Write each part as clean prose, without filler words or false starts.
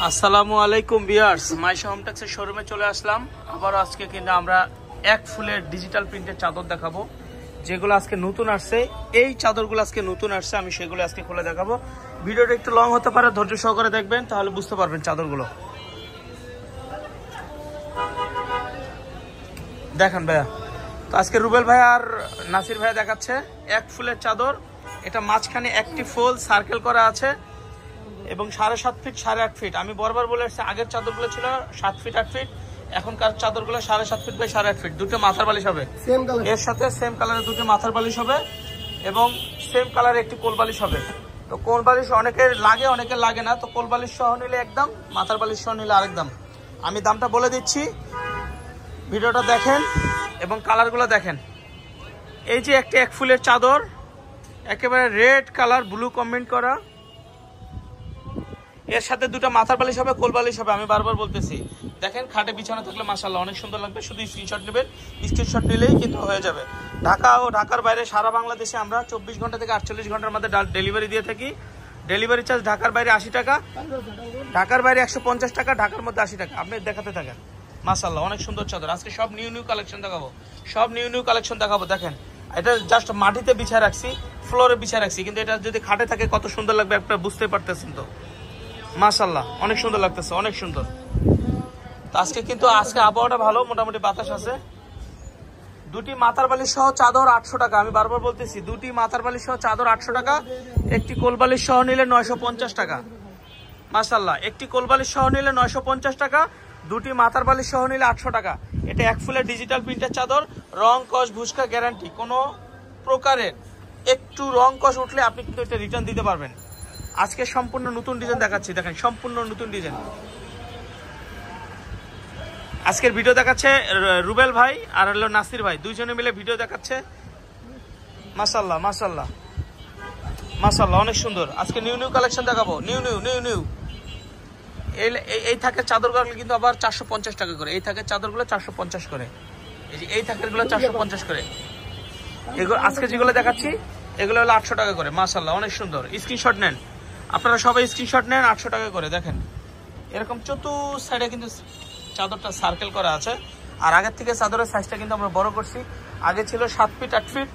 আসসালামু আলাইকুম viewers, Maisha home টেক্সের শোরুমে চলে আসলাম। আবার আজকে কিন্তু আমরা এক ফুলের ডিজিটাল প্রিন্টের চাদর দেখাবো, যেগুলো আজকে নতুন আসছে। এই চাদরগুলো আজকে নতুন আসছে, আমি সেগুলো আজকে খুলে দেখাবো। ভিডিওটা একটু লং হতে পারে, ধৈর্য সহকারে দেখবেন, তাহলে বুঝতে পারবেন চাদরগুলো। দেখেন ভাইয়া, তো আজকে রুবেল ভাই আর নাসির ভাইয়া দেখাচ্ছে এক ফুলের চাদর। এটা মাঝখানে একটি ফুল সার্কেল করা আছে এবং 7.5 ফিট 8.5 ফিট। আমি বরাবর বলে আসছি, আগের চাদরগুলো ছিল 7 ফিট 8 ফিট, এখনকার চাদরগুলো 7.5 ফিট বাই 8.5 ফিট। দুটো মাথার বালিশ হবে, এর সাথে সেম কালারের দুটো মাথার বালিশ হবে এবং সেম কালারের একটি কোল বালিশ হবে। তো কোল বালিশ অনেকের লাগে, অনেকের লাগে না। তো কোল বালিশ সহ নিলে একদম, মাথার বালিশ সহ নিলে আরেক দাম। আমি দামটা বলে দিচ্ছি, ভিডিওটা দেখেন এবং কালারগুলো দেখেন। এই যে একটি এক ফুলের চাদর, একেবারে রেড কালার, ব্লু কমেন্ট করা, এর সাথে দুটো মাথার বালিশ হবে, কোল বালিশ হবে। আমি বারবার বলতেছি, দেখেন খাটে বিছানা থাকলে মাশাআল্লাহ অনেক সুন্দর লাগবে। শুধু স্ক্রিনশট নেবেন, স্ক্রিনশট নিলেই কিন্তু হয়ে যাবে। ঢাকা ও ঢাকার বাইরে সারা বাংলাদেশে আমরা 24 ঘন্টা থেকে 48 ঘন্টার মধ্যে ডেলিভারি দিয়ে থাকি। ডেলিভারি চার্জ ঢাকার বাইরে 80 টাকা, ঢাকার বাইরে 150 টাকা, ঢাকার মধ্যে 80 টাকা। আপনি দেখাতে থাকেন। মাশাআল্লাহ অনেক সুন্দর চাদর। আজকে সব নিউ কালেকশন দেখাবো, সব নিউ কালেকশন দেখাবো। দেখেন, এটা জাস্ট মাটিতে বিছায় রাখছি, ফ্লোরে বিছায় রাখছি, কিন্তু এটা যদি খাটে থাকে কত সুন্দর লাগবে আপনারা বুঝতে পারতেছেন। তো মাশাআল্লাহ অনেক সুন্দর লাগতেছে, অনেক সুন্দর। তো আজকে আবহাওয়াটা ভালো, মোটামুটি বাতাস আছে। দুটি মাথার বালিশ সহ চাদর 800 টাকা। আমি বারবার বলতেছি, দুটি মাথার বালিশ সহ চাদর 800 টাকা। একটি কোল বালিশ সহ নিলে 950 টাকা। মাশাআল্লাহ, একটি কোল বালিশ সহ নিলে 950 টাকা, দুটি মাথার বালিশ সহ নিলে 800 টাকা। এটা এক ফুলের ডিজিটাল প্রিন্টের চাদর, রং কস ভুসকা গ্যারান্টি। কোনো প্রকারের একটু রং কস উঠলে আপনি কিন্তু এটা রিটার্ন দিতে পারবেন। আজকে সম্পূর্ণ নতুন ডিজাইন দেখাচ্ছি, দেখেন সম্পূর্ণ নতুন ডিজাইন। আজকের ভিডিও দেখাচ্ছে রুবেল ভাই আর হলো নাসির ভাই, দুইজনে মিলে ভিডিও দেখাচ্ছে। মাশাআল্লাহ মাশাআল্লাহ মাশাআল্লাহ অনেক সুন্দর। আজকে নিউ কালেকশন দেখাবো, নিউ। এই থাকের চাদরগুলো কিন্তু আবার 450 টাকা করে। এই থাকের চাদরগুলো 450 করে, এই থাকেরগুলো 450 করে। এগুলো আজকে যেগুলো দেখাচ্ছি এগুলো হলো 800 টাকা করে। মাশাআল্লাহ অনেক সুন্দর। স্ক্রিনশট নেন আপনারা, সবাই স্ক্রিনশট নেন। 800 টাকা করে। দেখেন এরকম চতুর সাইডে কিন্তু চাদরটা সার্কেল করা আছে। আর আগের থেকে চাদরের সাইজটা কিন্তু আমরা বড় করছি। আগে ছিল 7 ফিট 8 ফিট,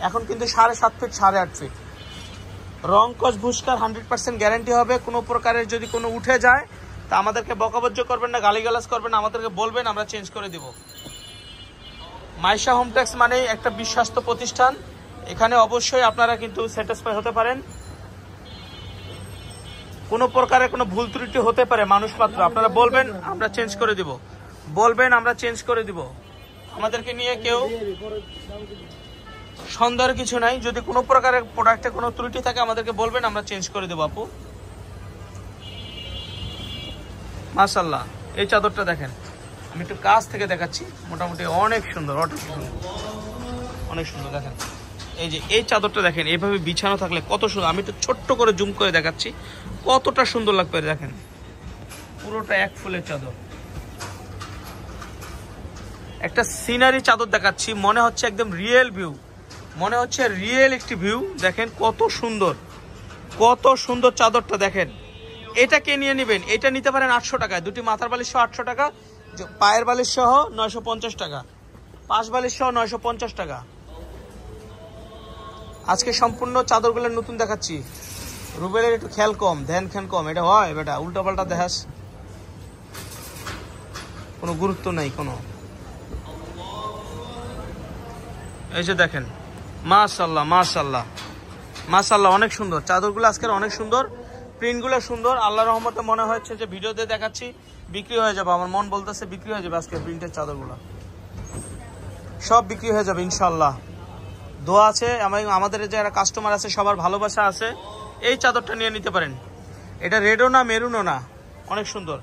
এখন কিন্তু 7.5 ফিট 8.5 ফিট। রং কস ভুসকার 100% গ্যারান্টি হবে। কোনো প্রকারের যদি কোনো উঠে যায় তা আমাদেরকে বকাবজ্জ করবেন না, গালিগালাজ করবেন না, আমাদেরকে বলবেন, আমরা চেঞ্জ করে দিব। মাইশা হোম টেক্স মানেই একটা বিশ্বস্ত প্রতিষ্ঠান। এখানে অবশ্যই আপনারা কিন্তু স্যাটিসফাই হতে পারেন। কোনো প্রকারের কোনো ভুল ত্রুটি হতে পারে মানুষ মাত্র, আপনারা বলবেন, আমরা চেঞ্জ করে দিব। বলবেন, আমরা চেঞ্জ করে দিব। আমাদেরকে নিয়ে কেউ সন্দেহের কিছু নাই। যদি কোনো প্রকারের প্রোডাক্টে কোনো ত্রুটি থাকে আমাদেরকে বলবেন, আমরা চেঞ্জ করে দেবো আপু। মাশাআল্লাহ এই চাদরটা দেখেন, আমি একটু কাছ থেকে দেখাচ্ছি। মোটামুটি অনেক সুন্দর, অনেক সুন্দর। দেখেন এই যে এই চাদরটা দেখেন, এইভাবে বিছানো থাকলে কত সুন্দর। আমি একটু ছোট্ট করে জুম করে দেখাচ্ছি কতটা সুন্দর লাগবে। দেখেন পুরোটা এক ফুলের চাদর, একটা সিনারি চাদর দেখাচ্ছি। মনে হচ্ছে একদম রিয়েল ভিউ, মনে হচ্ছে রিয়েল একটি ভিউ। দেখেন কত সুন্দর, কত সুন্দর চাদরটা দেখেন। এটা কে নিয়ে নেবেন? এটা নিতে পারেন 800 টাকায়। দুটি মাথার বালিশ সহ 800 টাকা, পায়ের বালিশ সহ 950 টাকা, পাশ বালিশ সহ 950 টাকা। আজকে সম্পূর্ণ চাদরগুলো নতুন দেখাচ্ছি। রুবেলের একটু খেয়াল কম, ধ্যান খেয়াল কম। এটা হয় বেটা, উল্টা পাল্টা দেখাস, কোনো গুরুত্ব নাই কোনো। এই যে দেখেন, মাশাআল্লাহ মাশাআল্লাহ মাশাআল্লাহ অনেক সুন্দর চাদরগুলো। আজকের অনেক সুন্দর, প্রিন্টগুলো সুন্দর। আল্লাহর রহমতে মনে হচ্ছে যে ভিডিওতে দেখাচ্ছি বিক্রি হয়ে যাবে। আমার মন বলতেছে বিক্রি হয়ে যাবে। আজকের প্রিন্টের চাদরগুলো সব বিক্রি হয়ে যাবে ইনশাআল্লাহ। দোয়া আছে, আমাদের যারা কাস্টমার আছে সবার ভালোবাসা আছে। এই চাদরটা নিয়ে নিতে পারেন। এটা রেডও না মেরুনও না, অনেক সুন্দর।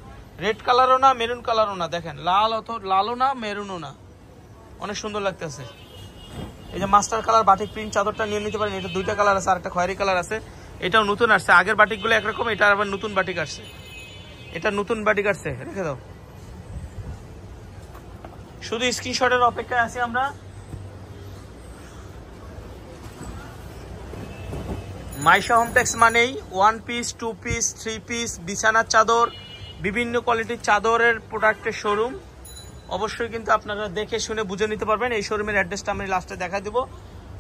রেড কালারও না মেরুন কালারও না। দেখেন লালও না মেরুনও না, অনেক সুন্দর লাগতেছে। এই যে মাস্টার কালার বাটিক প্রিন্ট চাদরটা নিয়ে নিতে পারেন। এটা দুইটা কালার আছে, আর একটা খয়েরি কালার আছে। এটাও নতুন আসছে। আগের বাটিকগুলো একরকম, এটা আবার নতুন বাটিক আসছে। এটা নতুন বাটিক আসছে, রেখে দাও। শুধু স্ক্রিনশটের অপেক্ষায় আছি আমরা। মাইশা হোম টেক্স মানেই 1 পিস 2 পিস 3 পিস বিছানার চাদর বিভিন্ন কোয়ালিটির চাদরের প্রোডাক্টের শোরুম। অবশ্যই কিন্তু আপনারা দেখে শুনে বুঝে নিতে পারবেন। এই শোরুমের অ্যাড্রেসটা আমি লাস্টে দেখা দেবো,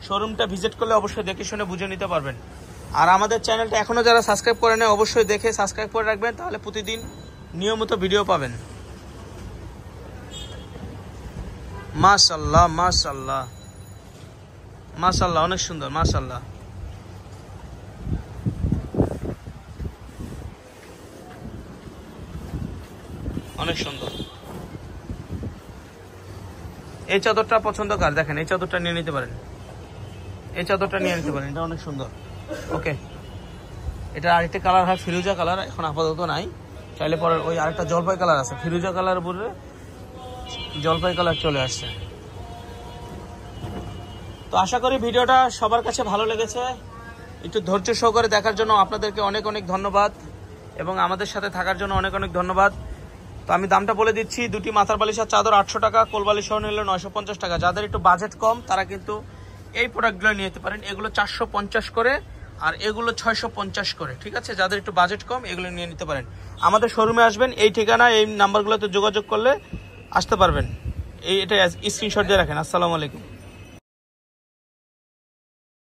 শোরুমটা ভিজিট করলে অবশ্যই দেখে শুনে বুঝে নিতে পারবেন। আর আমাদের চ্যানেলটা এখনও যারা সাবস্ক্রাইব করে নেয় অবশ্যই দেখে সাবস্ক্রাইব করে রাখবেন, তাহলে প্রতিদিন নিয়মিত ভিডিও পাবেন। মাশাআল্লাহ মাশাআল্লাহ মাশাআল্লাহ, অনেক সুন্দর মাশাআল্লাহ। অনেক সুন্দর। এই চাদরটা পছন্দ কার দেখেন, এই চাদরটা নিয়ে নিতে পারেন, এই চাদরটা নিয়ে নিতে পারেন, এটা অনেক সুন্দর। ওকে, এটা আরেকটা কালার হয় ফিরোজা কালার, এখন আপাতত নাই, চাইলে পরে ওই আরেকটা জলপাই কালার আছে, ফিরোজা কালার উপরে জলপাই কালার চলে আসছে। তো আশা করি ভিডিওটা সবার কাছে ভালো লেগেছে। একটু ধৈর্য সহকারে দেখার জন্য আপনাদেরকে অনেক অনেক ধন্যবাদ, এবং আমাদের সাথে থাকার জন্য অনেক অনেক ধন্যবাদ। তো আমি দামটা বলে দিচ্ছি, দুটি মাথার বালিশের চাদর 800 টাকা, কোলবালিশ সহ নিলে 950 টাকা। যাদের একটু বাজেট কম তারা কিন্তু এই প্রোডাক্টগুলো নিয়ে যেতে পারেন। এগুলো 450 করে আর এগুলো 650 করে, ঠিক আছে? যাদের একটু বাজেট কম এগুলো নিয়ে নিতে পারেন। আমাদের শোরুমে আসবেন, এই ঠিকানা এই নাম্বারগুলোতে যোগাযোগ করলে আসতে পারবেন। এটা স্ক্রিনশট দিয়ে রাখেন। আসসালামু আলাইকুম।